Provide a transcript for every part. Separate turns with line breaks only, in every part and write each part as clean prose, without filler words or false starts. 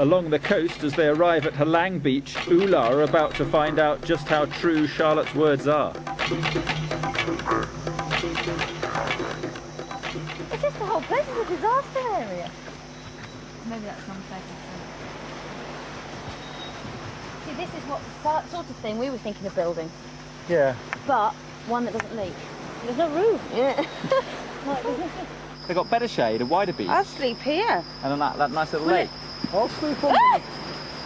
Along the coast, as they arrive at Halang Beach, Ula are about to find out just how true Charlotte's words are.
It's just the whole place is a disaster area. Maybe that's not fair. See, this is what sort of thing we were thinking of building.
Yeah.
But one that doesn't leak. There's no roof. Yeah.
They've got better shade, a wider beach.
I'll sleep here.
And on that nice little lake.
I'll sleep on them.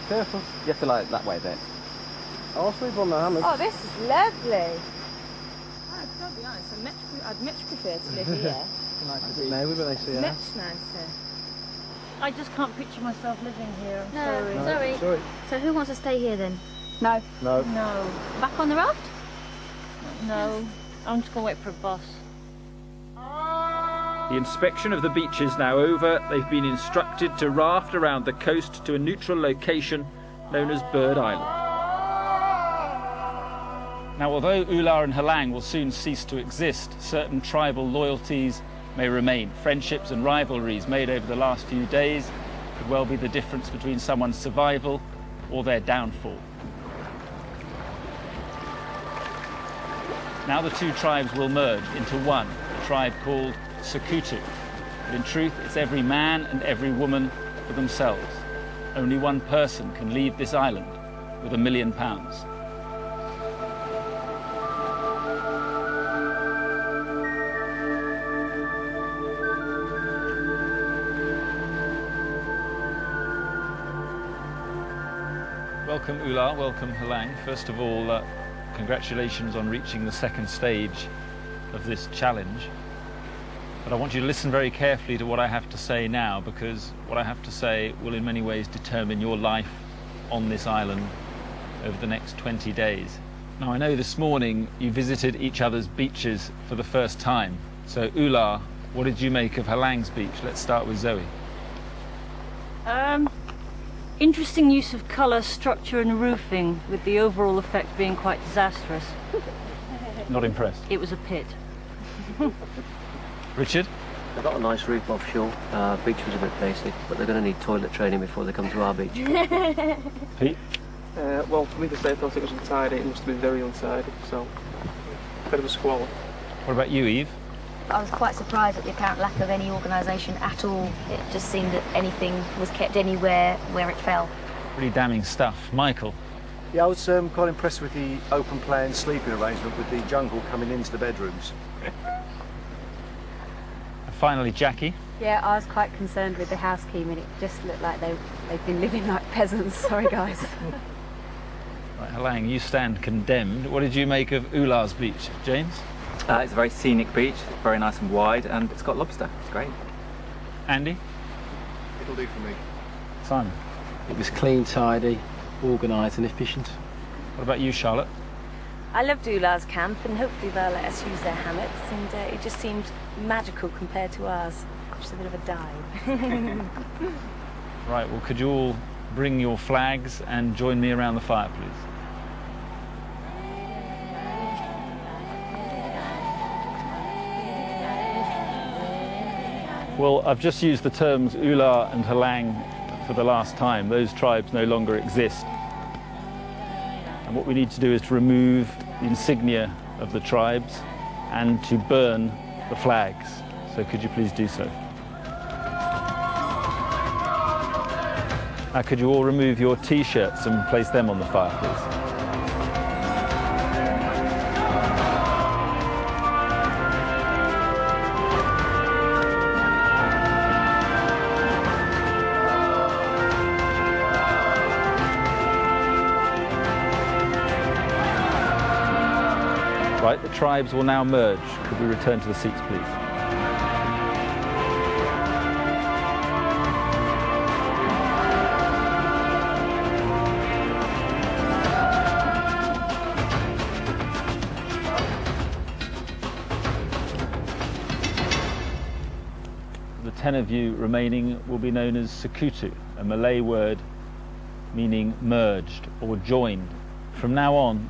Careful.
You have to lie that way a bit.
I'll sleep on the hammock.
Oh, this is lovely. I'll be honest, I'd much prefer to live here.
Maybe, but they see
Much
us.
nicer.
I just can't picture myself living here. I'm
No,
sorry.
sorry. So who wants to stay here then?
No.
No.
No.
Back on the raft?
No. I'm just going to wait for a bus.
The inspection of the beach is now over. They've been instructed to raft around the coast to a neutral location known as Bird Island. Now, although Ula and Halang will soon cease to exist, certain tribal loyalties may remain. Friendships and rivalries made over the last few days could well be the difference between someone's survival or their downfall. Now the two tribes will merge into one, a tribe called Sekutu. But in truth, it's every man and every woman for themselves. Only one person can leave this island with £1 million. Welcome Ula, welcome Halang. First of all, congratulations on reaching the second stage of this challenge. But I want you to listen very carefully to what I have to say now, because what I have to say will in many ways determine your life on this island over the next 20 days. Now, I know this morning you visited each other's beaches for the first time. So Ula, what did you make of Halang's beach? Let's start with Zoe.
Interesting use of colour, structure and roofing, with the overall effect being quite disastrous.
Not impressed.
It was a pit.
Richard?
They've got a nice roof offshore. Beach was a bit basic, but they're going to need toilet training before they come to our beach.
Pete?
Well, for me to say I thought it was untidy, it must have been very untidy, so a bit of a squalor.
What about you, Eve?
I was quite surprised at the apparent lack of any organisation at all. It just seemed that anything was kept anywhere where it fell.
Pretty damning stuff. Michael?
Yeah, I was quite impressed with the open plan sleeping arrangement with the jungle coming into the bedrooms.
And finally, Jackie?
Yeah, I was quite concerned with the housekeeping. It just looked like they've been living like peasants. Sorry, guys.
Right, Halang, you stand condemned. What did you make of Ula's beach? James?
It's a very scenic beach, it's very nice and wide, and it's got lobster. It's great.
Andy?
It'll do for me.
Simon?
It was clean, tidy, organised and efficient.
What about you, Charlotte?
I loved Ula's camp, and hopefully they'll let us use their hammocks, and it just seemed magical compared to ours. Just a bit of a dive.
Right, well, could you all bring your flags and join me around the fire, please? Well, I've just used the terms Ula and Halang for the last time. Those tribes no longer exist. And what we need to do is to remove the insignia of the tribes and to burn the flags. So could you please do so? Now, could you all remove your T-shirts and place them on the fire, please? Right, the tribes will now merge. Could we return to the seats, please? The 10 of you remaining will be known as Sekutu, a Malay word meaning merged or joined. From now on,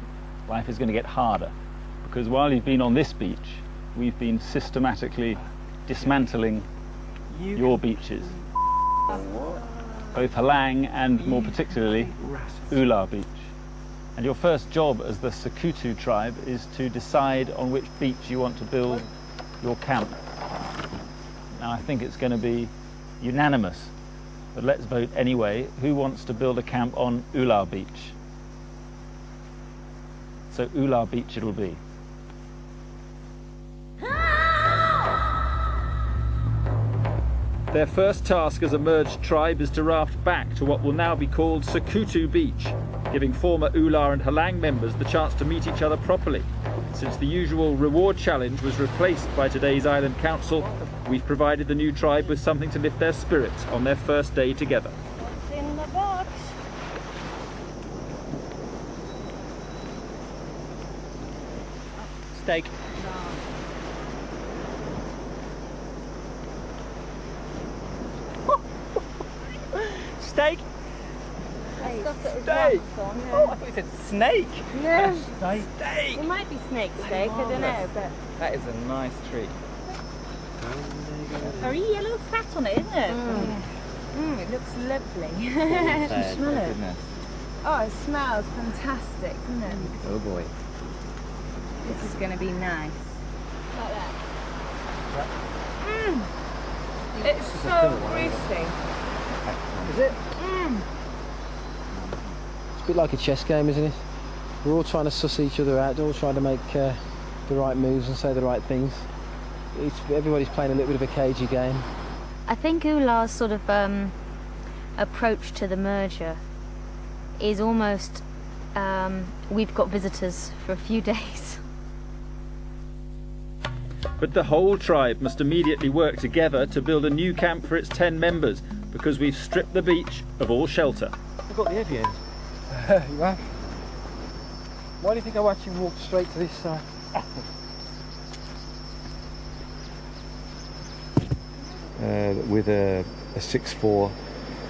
life is going to get harder. Because while you've been on this beach, we've been systematically dismantling your beaches. both Halang and more particularly Ular Beach. And your first job as the Sekutu tribe is to decide on which beach you want to build your camp. Now I think it's going to be unanimous, but let's vote anyway. Who wants to build a camp on Ular Beach? So Ular Beach it'll be. Their first task as a merged tribe is to raft back to what will now be called Sekutu Beach, giving former Ular and Halang members the chance to meet each other properly. Since the usual reward challenge was replaced by today's Island Council, we've provided the new tribe with something to lift their spirits on their first day together.
What's in the box?
Steak.
Steak?
Steak!
Oh, I thought you said snake.
Yeah.
Steak.
It might be snake steak, I don't know, but
That is a nice treat.
Very yellow fat on it, isn't it?
it looks lovely.
Can
you smell it?
Goodness.
Oh, it smells fantastic, doesn't it?
Oh boy.
This is going to be nice. Like that. It's so greasy.
Is it? It's a bit like a chess game, isn't it? We're all trying to suss each other out, all trying to make the right moves and say the right things. Everybody's playing a little bit of a cagey game.
I think Ular's sort of approach to the merger is almost we've got visitors for a few days.
But the whole tribe must immediately work together to build a new camp for its 10 members, because we've stripped the beach of all shelter.
I've got the heavy end. You have? Why do you think I actually walked straight to this side?
With a 6-4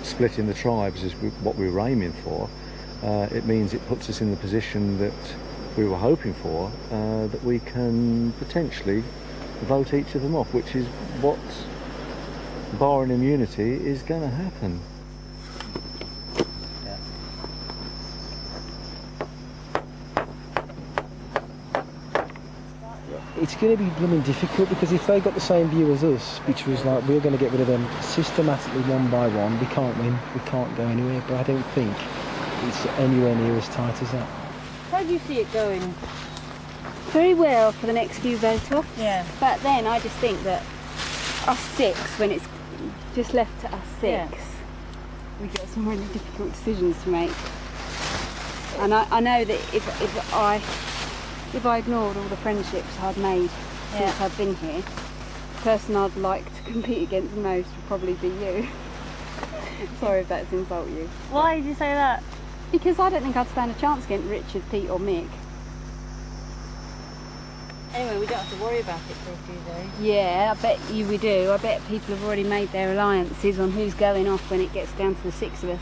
split in the tribes is what we were aiming for. It means it puts us in the position that we were hoping for, that we can potentially vote each of them off, which is what, barring immunity, is going to happen.
It's going to be blooming difficult, because if they got the same view as us, which was like we're going to get rid of them systematically one by one, we can't win, we can't go anywhere. But I don't think it's anywhere near as tight as that.
How do you see it going?
Very well for the next few vote-offs.
Yeah.
But then I just think that us six, when it's just left to us six, we get some really difficult decisions to make. And I know that if I ignored all the friendships I'd made since I've been here, the person I'd like to compete against the most would probably be you. Sorry if that's insult you.
Why did you say that?
Because I don't think I'd stand a chance against Richard, Pete or Mick.
Anyway, we don't have to worry about it for a few days.
Yeah, I bet you we do. I bet people have already made their alliances on who's going off when it gets down to the six of us.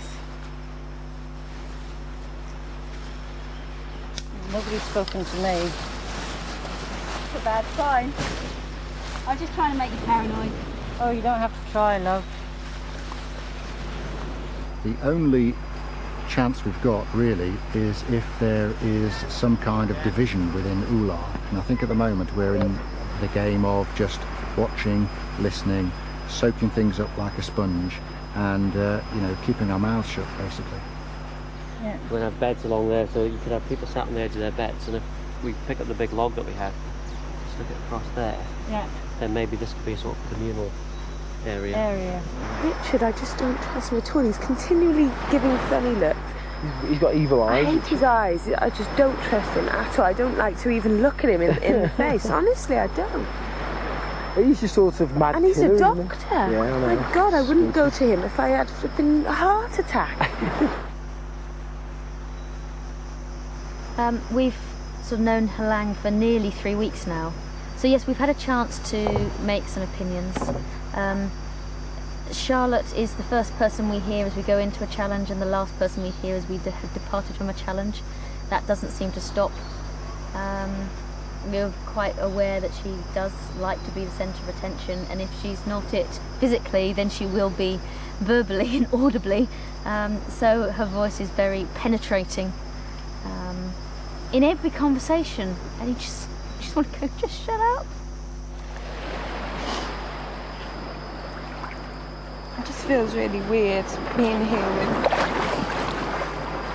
Nobody's spoken to me.
That's a bad sign. I'm just trying to make you paranoid.
Oh, you don't have to try, love.
The only chance we've got really is if there is some kind of division within Ular, and I think at the moment we're in the game of just watching, listening, soaking things up like a sponge, and you know, keeping our mouths shut basically.
We're going to have beds along there, so you could have people sat on the edge of their beds, and if we pick up the big log that we have, stick it across there, then maybe this could be a sort of communal area.
Richard, I just don't trust him at all. He's continually giving funny looks.
He's got evil eyes.
I hate his eyes. I just don't trust him at all. I don't like to even look at him in the face. Honestly, I don't.
He's just sort of mad.
And he's a
killer,
doctor.
Yeah, I know.
My God, I wouldn't go to him if I had flipping a heart attack.
We've sort of known Halang for nearly 3 weeks now. So yes, we've had a chance to make some opinions. Charlotte is the first person we hear as we go into a challenge, and the last person we hear as we have departed from a challenge. That doesn't seem to stop. We're quite aware that she does like to be the centre of attention, and if she's not it physically, then she will be verbally and audibly, so her voice is very penetrating in every conversation, and you just want to go, just shut up.
It just feels really weird being here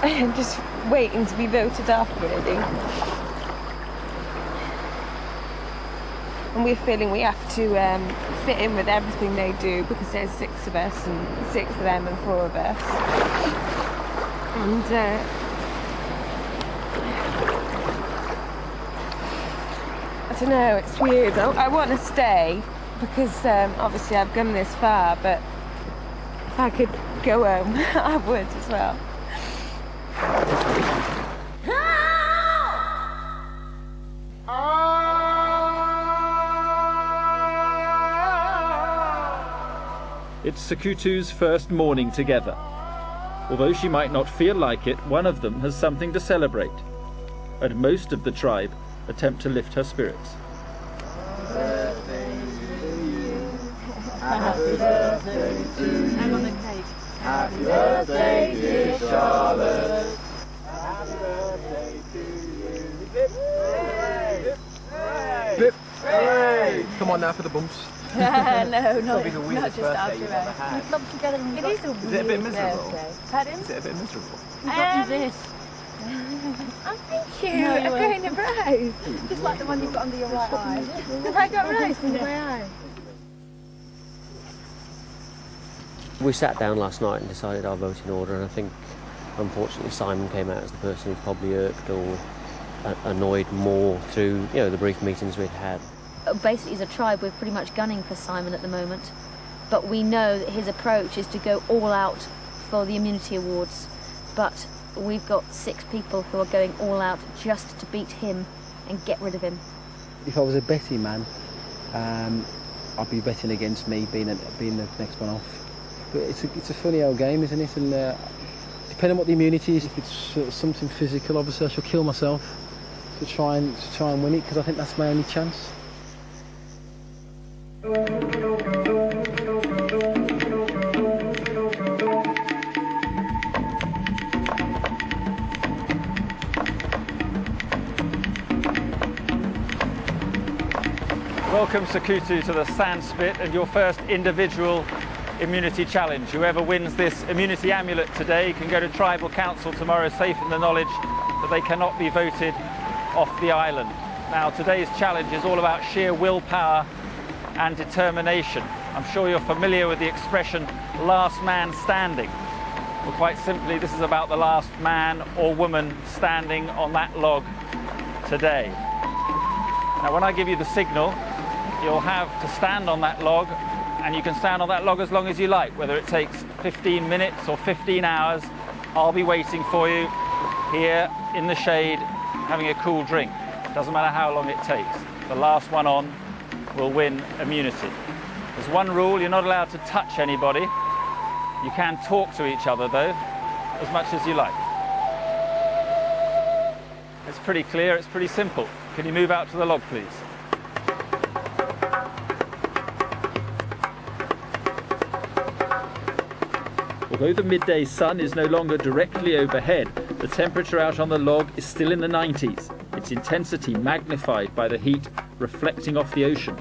and just waiting to be voted off, really. And we're feeling we have to fit in with everything they do, because there's 6 of us, and 6 of them and 4 of us. And I don't know, it's weird. I want to stay because obviously I've come this far, but if I could go home, I would as well.
It's Sakutu's first morning together. Although she might not feel like it, one of them has something to celebrate. And most of the tribe attempt to lift her spirits.
Happy birthday to you. Hang on the cake. Happy birthday, dear Charlotte. Happy birthday to you.
Bip. Hooray! Come on now for the bumps.
No, not
be the weirdest
just
birthday
after
you've ever had.
We clubbed together and
It is a
weird
Is it a bit miserable?
birthday. Pardon?
Is it a bit miserable?
We got you this.
Oh, thank you.
No,
I'm
you're
going to rose.
Just like the one you've got under your right eye.
Have I got rose under my eye?
We sat down last night and decided our voting order, and I think unfortunately Simon came out as the person who probably irked or annoyed more through the brief meetings we'd had.
Basically, as a tribe, we're pretty much gunning for Simon at the moment, but we know that his approach is to go all out for the immunity awards, but we've got 6 people who are going all out just to beat him and get rid of him.
If I was a betting man, I'd be betting against me being the next one off. But it's a funny old game, isn't it? And depending on what the immunity is, if it's something physical, obviously I shall kill myself to try and win it, because I think that's my only chance.
Welcome, Sakutu, to the sand spit and your first individual immunity challenge. Whoever wins this immunity amulet today can go to tribal council tomorrow safe in the knowledge that they cannot be voted off the island. Now, today's challenge is all about sheer willpower and determination. I'm sure you're familiar with the expression last man standing. Well, quite simply, this is about the last man or woman standing on that log today. Now, when I give you the signal, you'll have to stand on that log, and you can stand on that log as long as you like, whether it takes 15 minutes or 15 hours. I'll be waiting for you here in the shade, having a cool drink. Doesn't matter how long it takes. The last one on will win immunity. There's one rule: you're not allowed to touch anybody. You can talk to each other, though, as much as you like. It's pretty clear, it's pretty simple. Can you move out to the log, please? Although the midday sun is no longer directly overhead, the temperature out on the log is still in the 90s, its intensity magnified by the heat reflecting off the ocean.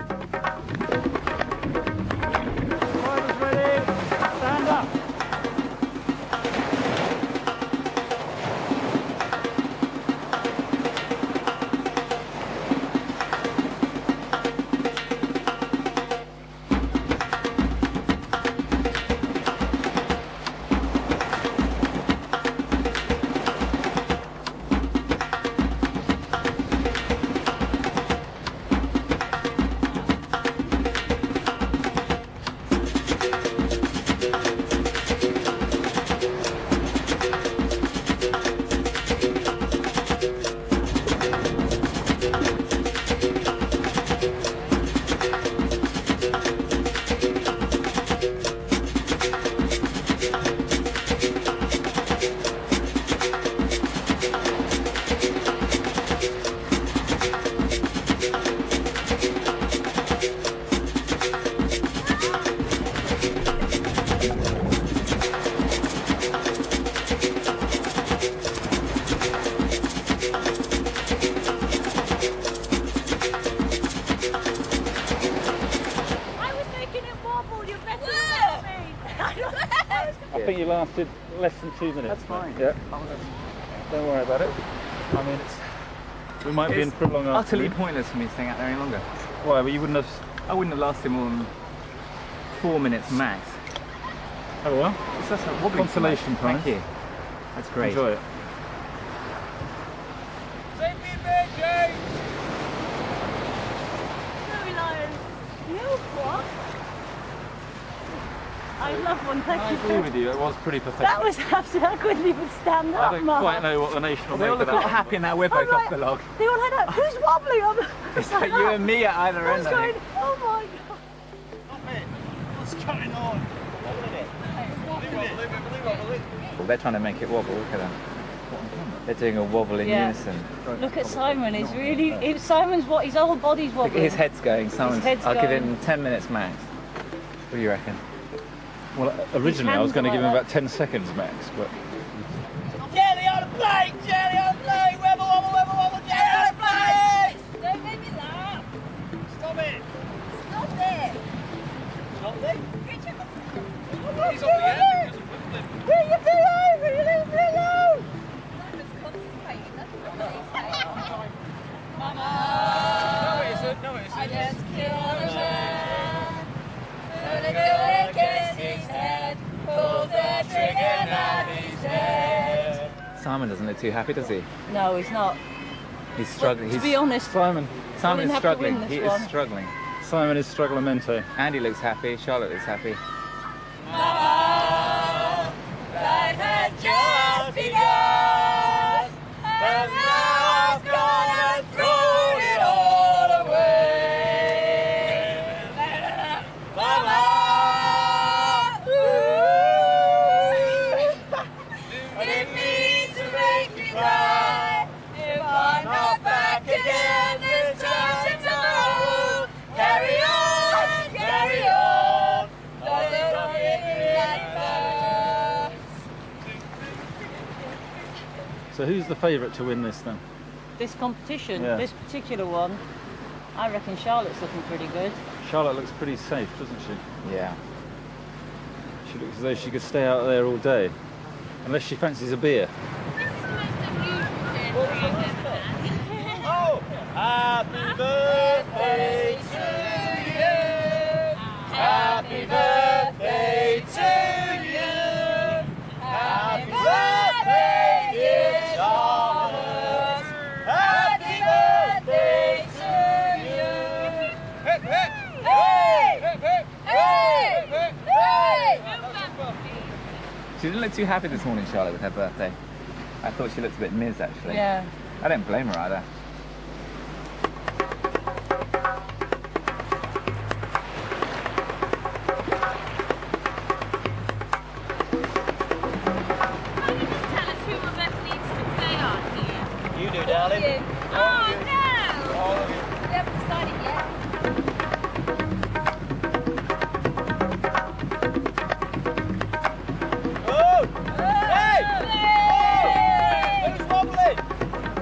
lasted less than 2 minutes.
That's fine.
Yeah. Don't worry about it. I mean, we might be in for a long afternoon.
Utterly pointless for me staying out there any longer.
Why? Well, you wouldn't have...
I wouldn't have lasted more than 4 minutes max.
Oh well.
It's just a wobbly
Consolation prize.
Thank you. That's great.
Enjoy it.
I love one, thank
I
you.
agree with you, it was pretty pathetic.
That was absolutely, I couldn't even stand up.
I don't quite know what the nation will
They all
make
look
of
all
that.
happy now we're both off the log.
They all had out. Who's wobbling?
It's like you and me at either end, I think.
Oh my god.
What's going on?
Well, they're trying to make it wobble, look at them. They're doing a wobble in unison.
Look at Simon, he's really, Simon's what, his whole body's
Look,
wobbling.
his head's going. Simon's,
head's
I'll give
going.
him 10 minutes max. What do you reckon?
Well, originally I was going to give him
like
about 10 seconds max, but...
Jelly on the plate! Jelly on the plate! Wobble, wobble, wobble, wobble! Jelly on the plate!
Don't make me laugh.
Stop it!
Stop it.
Stop it!
He's on the end. Bring your feet over. You leave me alone. Mama.
No, it isn't. No, it isn't.
I just killed a man. The killer gets his head. Pulled the trigger, now he's dead.
Simon doesn't look too happy, does he?
No, he's not.
He's struggling.
To be honest,
Simon
Simon is
didn't have to win
struggling.
this
He
one.
is struggling.
Simon is strugglamento.
Andy looks happy. Charlotte looks happy.
Mama, life had just begun, and now I've gonna throw it all away. Mama, didn't mean to make you cry. If I'm not back again this time tomorrow, carry on, carry on. Doesn't hit me like that.
So who's the favourite to win this then?
this competition,
Yeah.
this particular one, I reckon Charlotte's looking pretty good.
Charlotte looks pretty safe, doesn't she?
Yeah.
She looks as though she could stay out there all day. Unless she fancies a beer.
Oh! Happy birthday to you! Happy birthday to you! Happy birthday, dear Charlotte! Happy birthday to you! Hip, hip! Hey! Hip, hip! Hey! Hip, hey!
She didn't look too happy this morning, Charlotte, with her birthday. I thought she looked a bit Ms, actually.
Yeah.
I don't blame her either.
You do, darling.
Oh, no! We haven't decided yet.
Oh! Hey! Oh! Who's wobbling?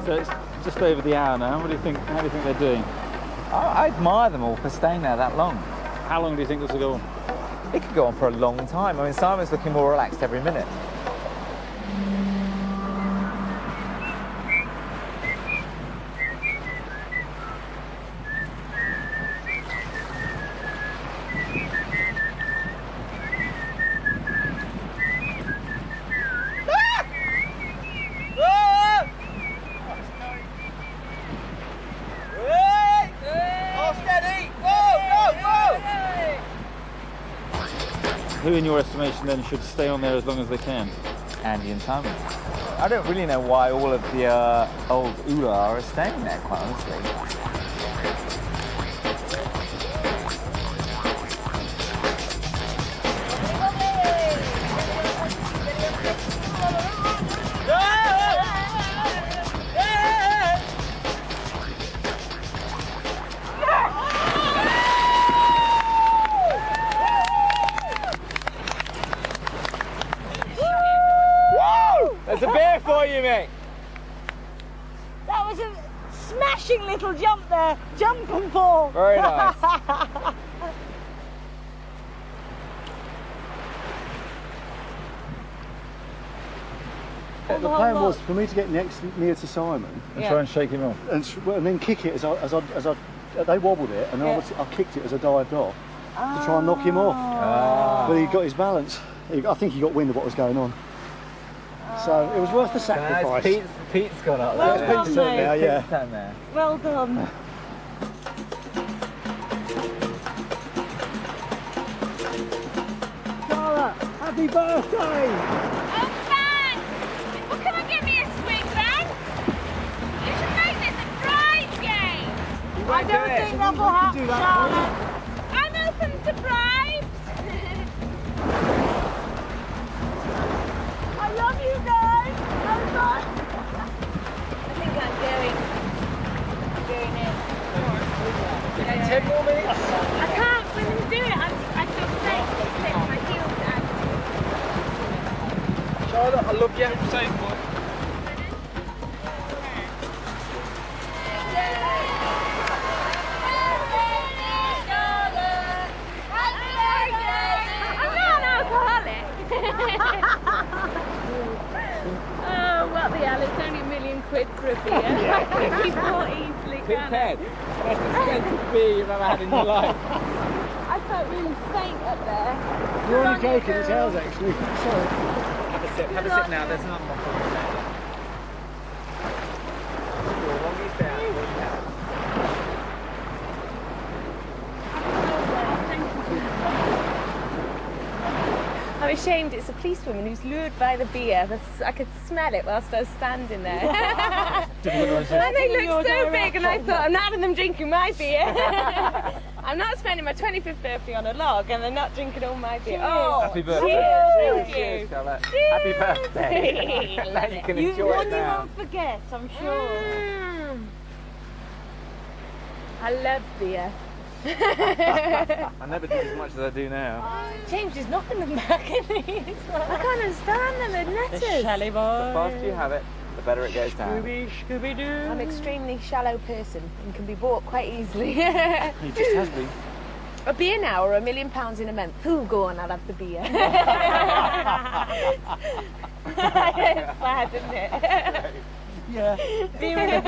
So it's just over the hour now. What do you think? How do you think they're doing?
I admire them all for staying there that long.
How long do you think this will go on?
It could go on for a long time. I mean, Simon's looking more relaxed every minute.
Who, in your estimation, then should stay on there as long as they can?
Andy and Simon. I don't really know why all of the old Ula are staying there, quite honestly. There's a beer for you, mate.
That was a smashing little jump there. Jump and fall.
Very nice.
Pull
The
whole
plan
lot?
was for me to get near to Simon
And try and shake him off.
and then kick it as I they wobbled it, and I kicked it as I dived off to try and knock him off. But he got his balance. I think he got wind of what was going on. So it was worth the sacrifice.
Pete's gone up
Well
there.
done,
Pete's done
mate.
now, yeah.
Pete's down there.
Well done.
Charlotte, happy birthday!
Oh, thanks! Well, can I get me a swing then? You should make this a prize game.
I don't think that will happen, Charlotte.
I'm open to bribes.
I love you guys.
I think I'm going in.
10 more minutes.
I can't really do it. I feel safe. Take my heels down.
Charlotte, I love you. Same boy.
I'm not an alcoholic. Oh, what the hell? It's only £1 million for a beer. You bought easily, can't I?
That's the expensive beer you've ever had in your life.
I felt really faint up there.
You're only joking, it's ours actually. Sorry.
Have a sip now, there's another one for you.
I'm ashamed it's a policewoman who's lured by the beer. I could smell it whilst I was standing there. And they looked so big and I thought, I'm not having them drinking my beer. I'm not spending my 25th birthday on a log and they're not drinking all my beer. Oh,
Happy birthday.
Cheers,
Cheers, Charlotte.
Cheers.
Happy birthday. Now you can enjoy
One
it
you
now.
won't forget, I'm sure.
I love beer.
I never did as much as I do now.
James is knocking them back in these. I can't understand them, they're
The
letters.
Shally
The
boy.
faster you have it, the better it goes down.
Scooby-Doo.
I'm an extremely shallow person and can be bought quite easily.
He just has been.
A beer now or £1 million in a month? Ooh, go on, I'll have the beer. It's bad, isn't it?
Yeah. Beer in a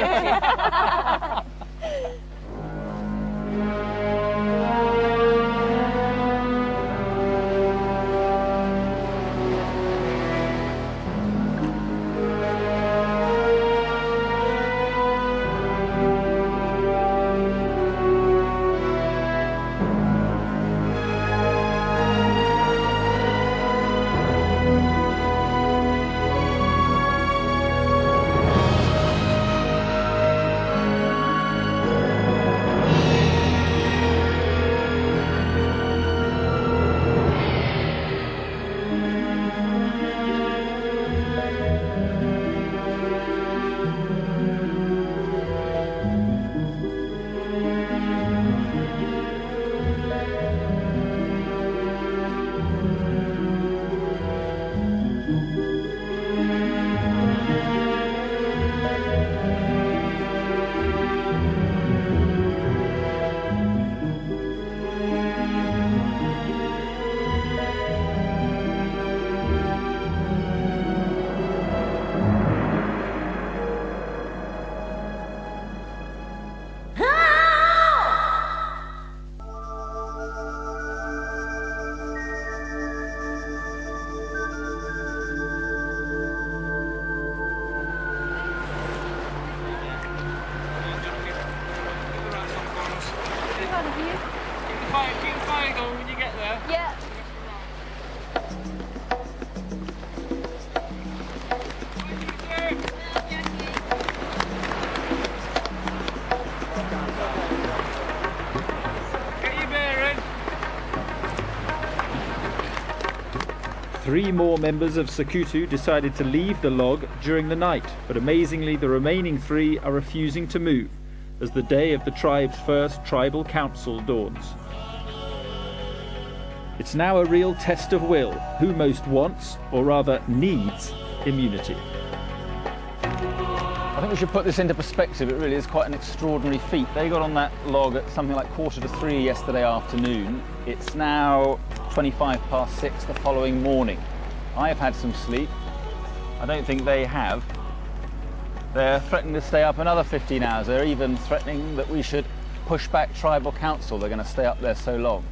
Keep the fire going when you get there.
Yeah.
Get your bearing.
3 more members of Sakutu decided to leave the log during the night, but amazingly the remaining 3 are refusing to move as the day of the tribe's first tribal council dawns. It's now a real test of will, who most wants, or rather needs, immunity. I think we should put this into perspective. It really is quite an extraordinary feat. They got on that log at something like 2:45 yesterday afternoon. It's now 6:25 the following morning. I have had some sleep. I don't think they have. They're threatening to stay up another 15 hours. They're even threatening that we should push back tribal council. They're going to stay up there so long.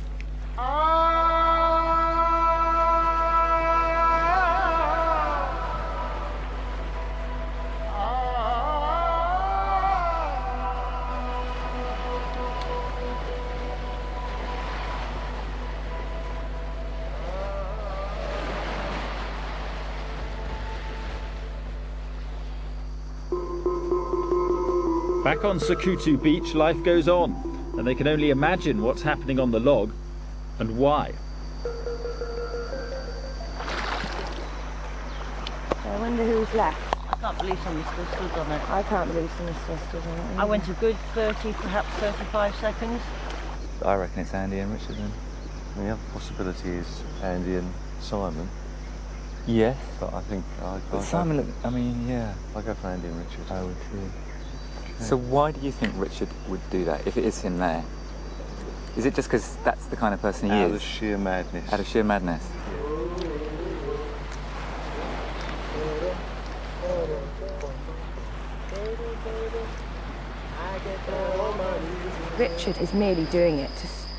Back on Sakutu Beach, life goes on, and they can only imagine what's happening on the log and why.
I wonder who's left.
I can't believe somebody still stood on it.
I can't believe somebody still stood on it.
I went a good 30, perhaps 35 seconds.
I reckon it's Andy and Richard then.
The other possibility is Andy and Simon,
Yes.
but I think
But Simon, look, I mean, yeah.
I'll go for Andy and Richard.
I would too. So why do you think Richard would do that, if it is him there? Is it just because that's the kind of person he
Out
is?
of sheer madness.
Out of sheer madness?
Richard is merely doing it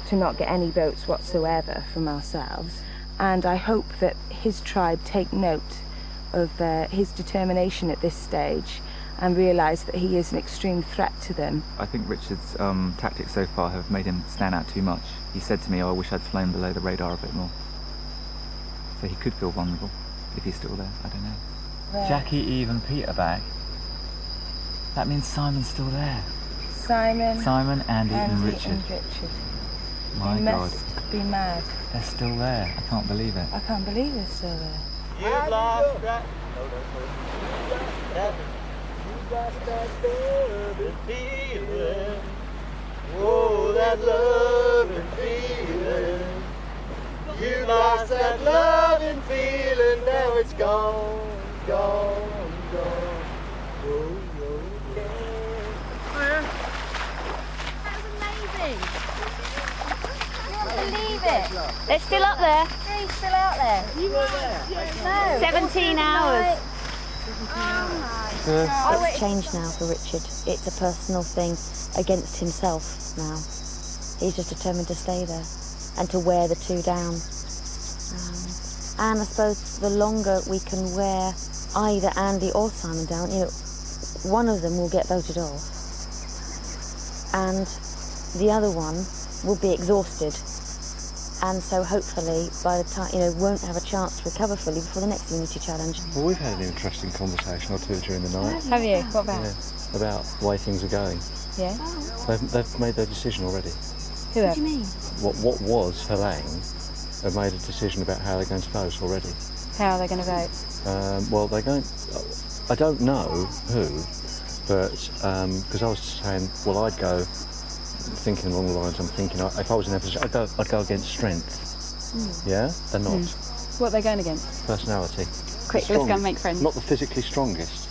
to not get any votes whatsoever from ourselves, and I hope that his tribe take note of his determination at this stage and realise that he is an extreme threat to them.
I think Richard's tactics so far have made him stand out too much. He said to me, oh, I wish I'd flown below the radar a bit more. So he could feel vulnerable if he's still there, I don't know.
Where?
Jackie, Eve and Peter back. That means Simon's still there.
Simon,
Andy and Richard. My
they
God.
must be mad.
They're still there. I can't believe it.
I can't believe they're still there.
You've lost track. You got that love and feeling. Oh, that love and feeling. You lost that love and feeling. Now it's gone, gone, gone. Oh, oh, yeah.
That was amazing. You won't believe it. They're still up there. They're still out there.
You were there.
No. 17 hours. It's changed now for Richard. It's a personal thing against himself now. He's just determined to stay there and to wear the two down. And I suppose the longer we can wear either Andy or Simon down, you know, one of them will get voted off and the other one will be exhausted. And so hopefully by the time, you know, won't have a chance to recover fully before the next Unity Challenge.
Well, we've had an interesting conversation or two during the night.
Have you? What about?
Yeah, about the way things are going.
Yeah.
They've made their decision already.
Who? What do you mean?
What was Helene have made a decision about how they're going to vote already.
How are they going to vote?
Well, they're going. I don't know who, but because I was saying, well, I'd go thinking along the lines I'm thinking. If I was in their position, I'd go against strength. Yeah, they're not.
What are they going against?
Personality.
Quick, let's go and make friends.
Not the physically strongest.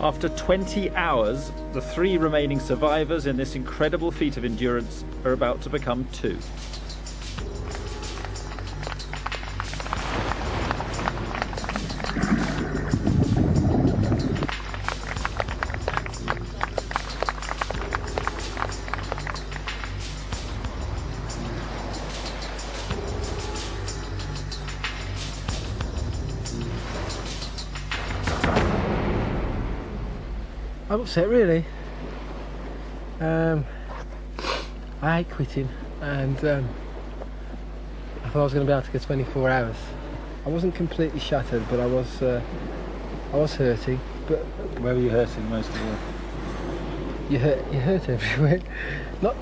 After 20 hours, the 3 remaining survivors in this incredible feat of endurance are about to become 2.
I'm upset really. I hate quitting, and I thought I was going to be able to go 24 hours. I wasn't completely shattered, but I was hurting. But
where were you hurting most of all?
You hurt everywhere. Not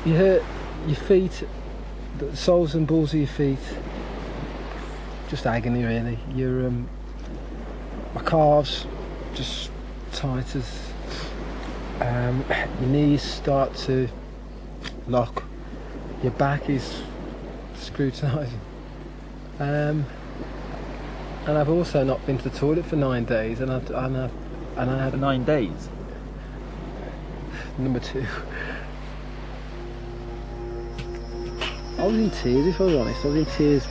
you hurt your feet, the soles and balls of your feet. Just agony, really. Your my calves just tight as. Your knees start to lock. Your back is scrutinising. And I've also not been to the toilet for 9 days, and I had
for 9 days.
Number 2. I was in tears, if I was honest. I was in tears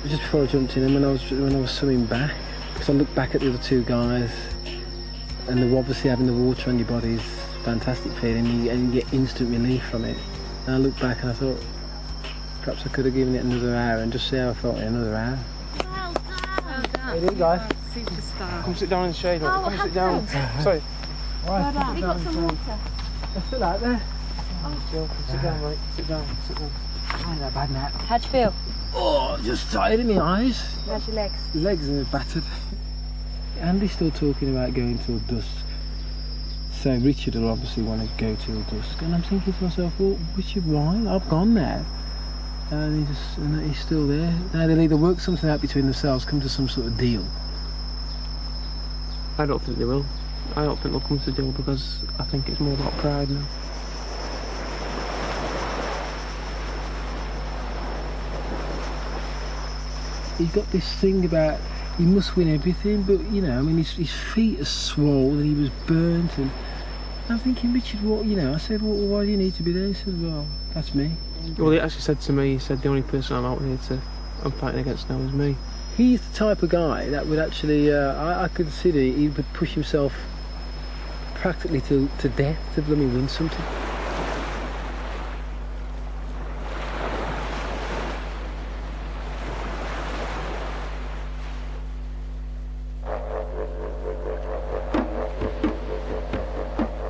just before I jumped in, and when I was swimming back, because I looked back at the other 2 guys, and they're obviously having the water on your body is fantastic feeling, and you get instant relief from it. And I looked back and I thought, perhaps I could have given it another hour and just see how I felt in another hour.
Well done.
How you doing, guys?
Superstar.
Come sit down in the shade.
Oh,
Come sit down. Sorry.
Right,
Have you got some water?
they're still out there.
Sit down, mate. Sit down. Sit down.
I ain't that bad now.
How'd you feel?
Oh, just tired in my eyes.
How's your legs?
Legs are battered. Andy's still talking about going till dusk. So Richard will obviously want to go till dusk. And I'm thinking to myself, well, Richard, why? I've gone there. And he's still there. Now they'll either work something out between themselves, come to some sort of deal.
I don't think they will. I don't think they'll come to a deal because I think it's more about pride now.
He's got this thing about he must win everything, but you know, I mean, his feet are swollen, he was burnt, and I'm thinking, Richard, what, you know? I said, well, why do you need to be there? He said, well, that's me.
Well, he actually said to me, he said, the only person I'm out here I'm fighting against now is me.
He's the type of guy that would actually, I consider he would push himself practically to death to bloody win something.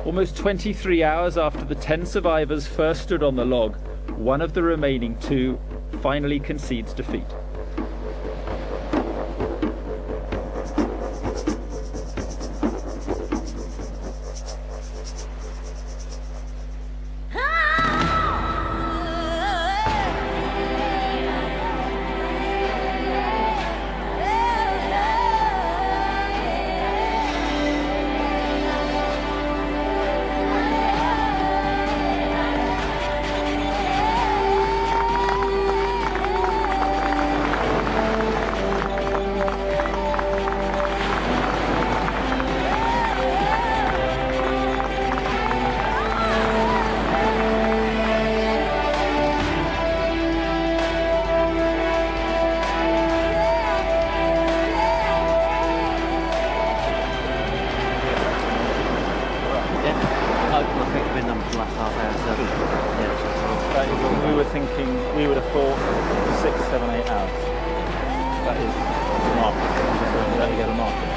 Almost 23 hours after the 10 survivors first stood on the log, one of the remaining 2 finally concedes defeat. We were thinking we would have thought 6, 7, 8 hours. That is remarkable. That is remarkable.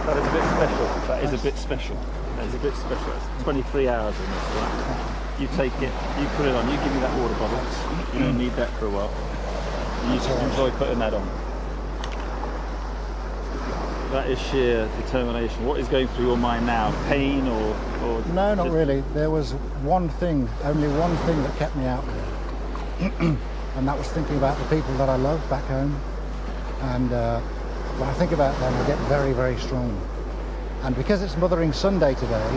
That is a bit special. That is a bit special. That is a bit special. It's 23 hours in this flat. You take it, you put it on, you give me that water bottle. You don't need that for a while. You just enjoy putting that on. That is sheer determination. What is going through your mind now? Pain or
No, not really. There was one thing, only one thing that kept me out there. And that was thinking about the people that I love back home. And when I think about them, I get very, very strong. And because it's Mothering Sunday today,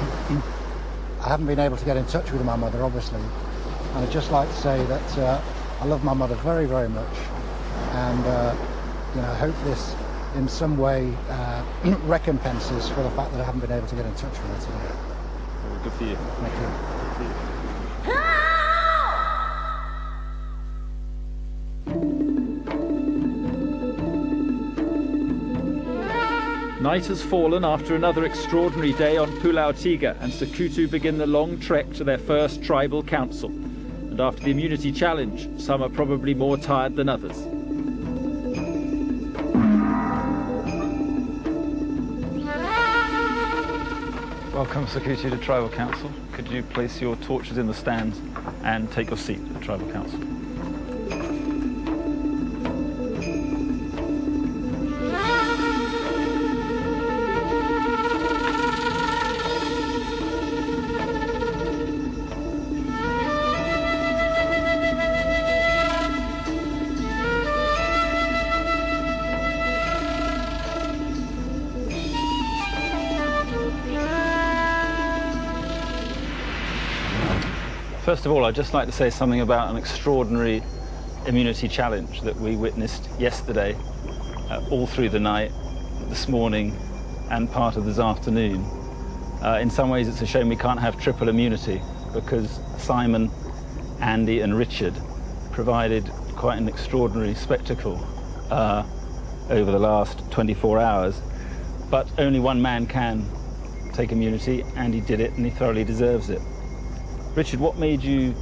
I haven't been able to get in touch with my mother, obviously. And I'd just like to say that I love my mother very, very much. And you know, I hope this in some way recompenses for the fact that I haven't been able to get in touch with her today.
Oh, good for you.
Thank you.
Good for you. Night has fallen after another extraordinary day on Pulau Tiga, and Sekutu begin the long trek to their first tribal council. And after the immunity challenge, some are probably more tired than others. Welcome, Secretary to Tribal Council. Could you place your torches in the stands and take your seat at the Tribal Council? First of all, I'd just like to say something about an extraordinary immunity challenge that we witnessed yesterday, all through the night, this morning, and part of this afternoon. In some ways, it's a shame we can't have triple immunity, because Simon, Andy, and Richard provided quite an extraordinary spectacle over the last 24 hours. But only one man can take immunity, and he did it, and he thoroughly deserves it. Richard, what made you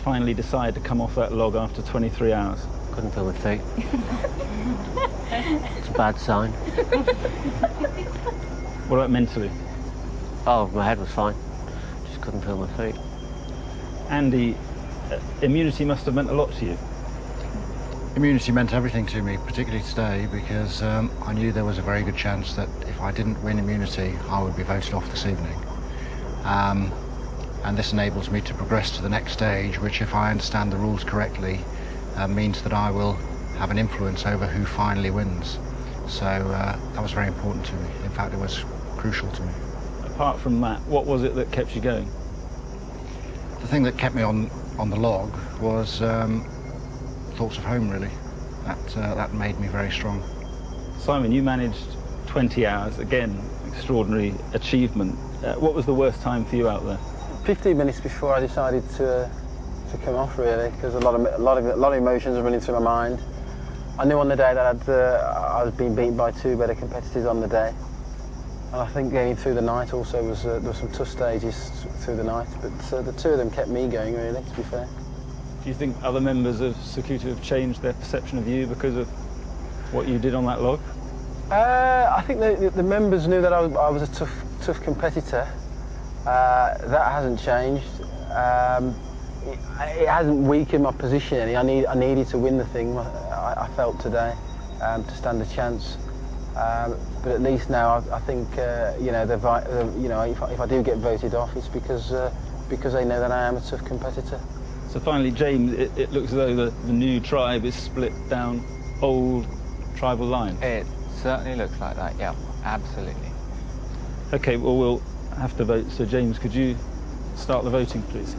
finally decide to come off that log after 23 hours?
Couldn't feel my feet. It's a bad sign.
What about mentally?
Oh, my head was fine. Just couldn't feel my feet.
Andy, immunity must have meant a lot to you.
Immunity meant everything to me, particularly today, because I knew there was a very good chance that if I didn't win immunity, I would be voted off this evening. And this enables me to progress to the next stage, which, if I understand the rules correctly, means that I will have an influence over who finally wins. So that was very important to me. In fact, it was crucial to me.
Apart from that, what was it that kept you going?
The thing that kept me on the log was thoughts of home, really. That made me very strong.
Simon, you managed 20 hours, again, extraordinary achievement. What was the worst time for you out there?
15 minutes before I decided to come off, really, because a lot of emotions were running through my mind. I knew on the day that I was being beaten by two better competitors on the day, and I think going through the night also was there were some tough stages through the night, but the two of them kept me going, really, to be fair.
Do you think other members of Secuta have changed their perception of you because of what you did on that log?
I think the members knew that I was a tough competitor. That hasn't changed. It hasn't weakened my position any. I needed to win the thing. I felt today to stand a chance. But at least now, I think if I do get voted off, it's because they know that I am a tough competitor.
So finally, James, it looks as though the new tribe is split down old tribal lines.
It certainly looks like that. Yeah, absolutely.
Okay, well, we'll have to vote. So James, could you start the voting, please?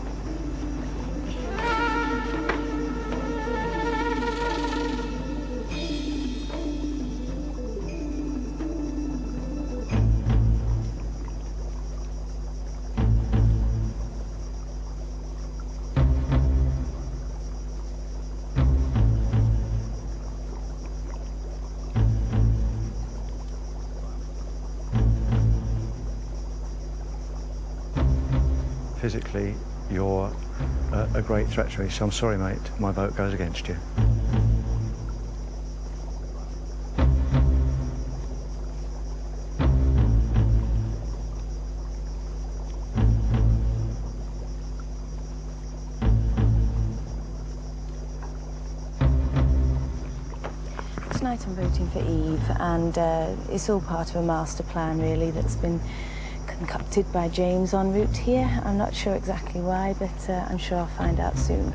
Physically, you're a great threat to me, so I'm sorry, mate, my vote goes against you.
Tonight I'm voting for Eve, and it's all part of a master plan, really, that's been concocted by James en route here. I'm not sure exactly why, but I'm sure I'll find out soon.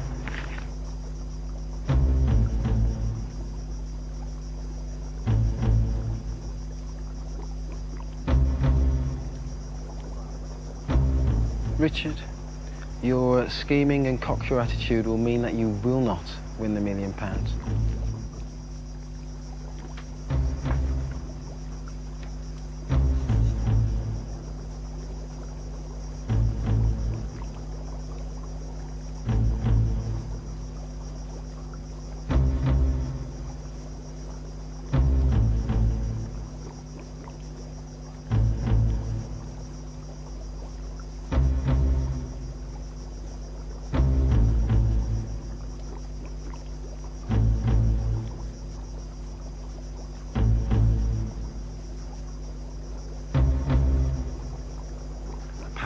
Richard, your scheming and cocksure attitude will mean that you will not win the £1 million.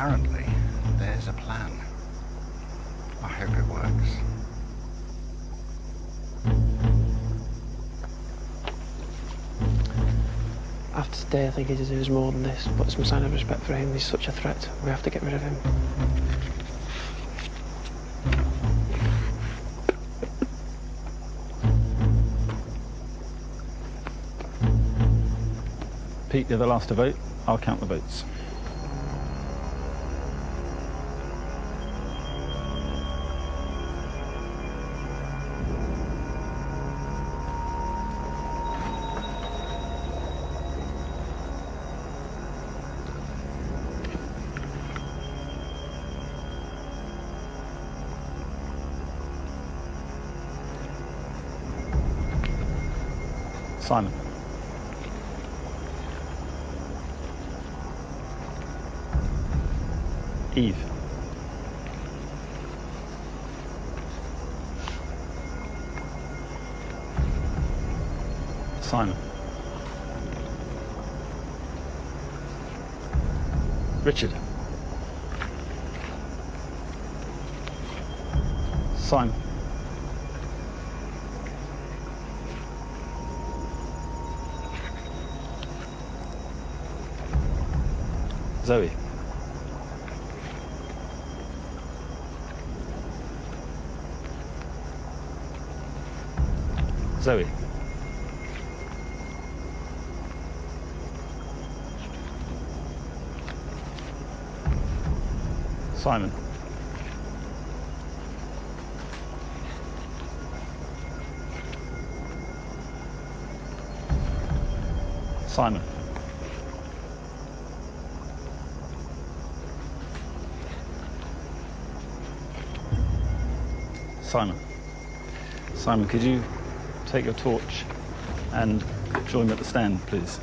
apparently there's a plan. I hope it works.
After today, I think he deserves more than this, but some sign of respect for him. He's such a threat. We have to get rid of him.
Pete, you're the last to vote. I'll count the votes. Simon. Eve. Simon. Richard. Simon. Zoe. Zoe. Simon. Simon. Simon. Simon, could you take your torch and join me at the stand, please?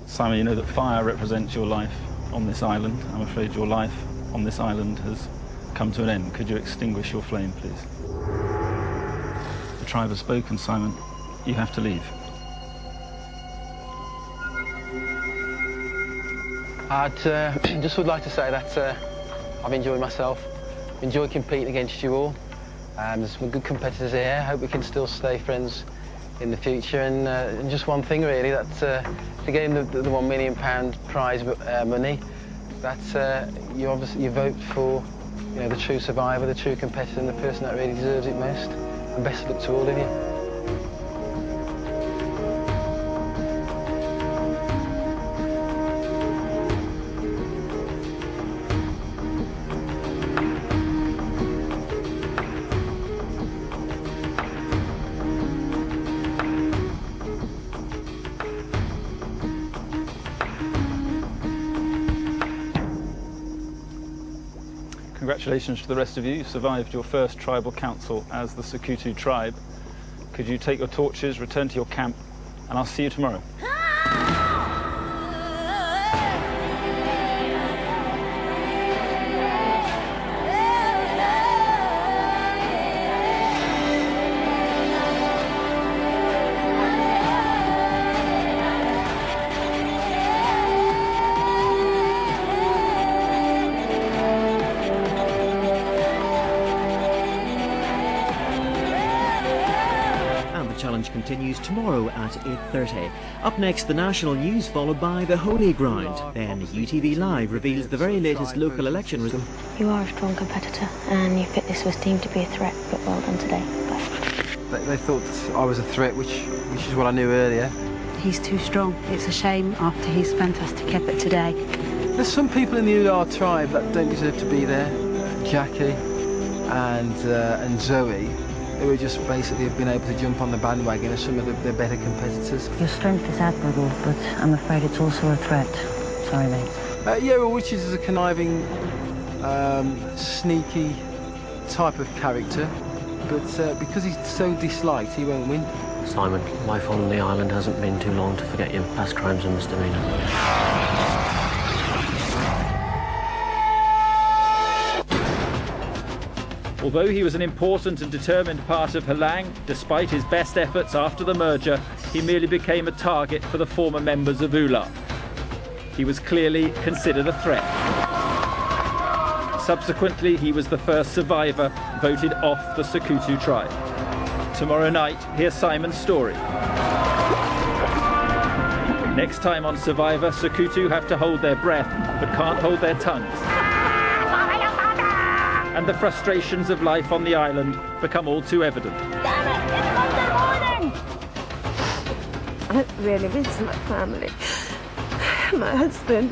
Simon, you know that fire represents your life on this island. I'm afraid your life on this island has come to an end. Could you extinguish your flame, please? The tribe has spoken, Simon. You have to leave.
I'd just would like to say that I've enjoyed myself, enjoyed competing against you all. There's some good competitors here. I hope we can still stay friends in the future. And just one thing really, that to get him the £1 million prize money, that you vote for, you know, the true survivor, the true competitor, and the person that really deserves it most. And best of luck to all of you.
Congratulations to the rest of you. You survived your first tribal council as the Sakutu tribe. Could you take your torches, return to your camp, and I'll see you tomorrow.
Continues tomorrow at 8:30. Up next, the national news, followed by the Holy Ground. Then UTV Live reveals the very latest local election results.
You are a strong competitor, and you fit this was deemed to be a threat, but well done today.
They thought I was a threat, which is what I knew earlier.
He's too strong. It's a shame after his fantastic effort today.
There's some people in the Ular tribe that don't deserve to be there. Jackie and Zoe. They were just basically have been able to jump on the bandwagon as some of their better competitors.
Your strength is admirable, but I'm afraid it's also a threat. Sorry, mate.
Yeah, well, Richards is a conniving, sneaky type of character, but because he's so disliked, he won't win.
Simon, life on the island hasn't been too long to forget your past crimes and misdemeanors.
Although he was an important and determined part of Halang, despite his best efforts after the merger, he merely became a target for the former members of Ula. He was clearly considered a threat. Subsequently, he was the first survivor voted off the Sakutu tribe. Tomorrow night, hear Simon's story. Next time on Survivor, Sakutu have to hold their breath, but can't hold their tongues. And the frustrations of life on the island become all too evident.
I really miss my family. My husband.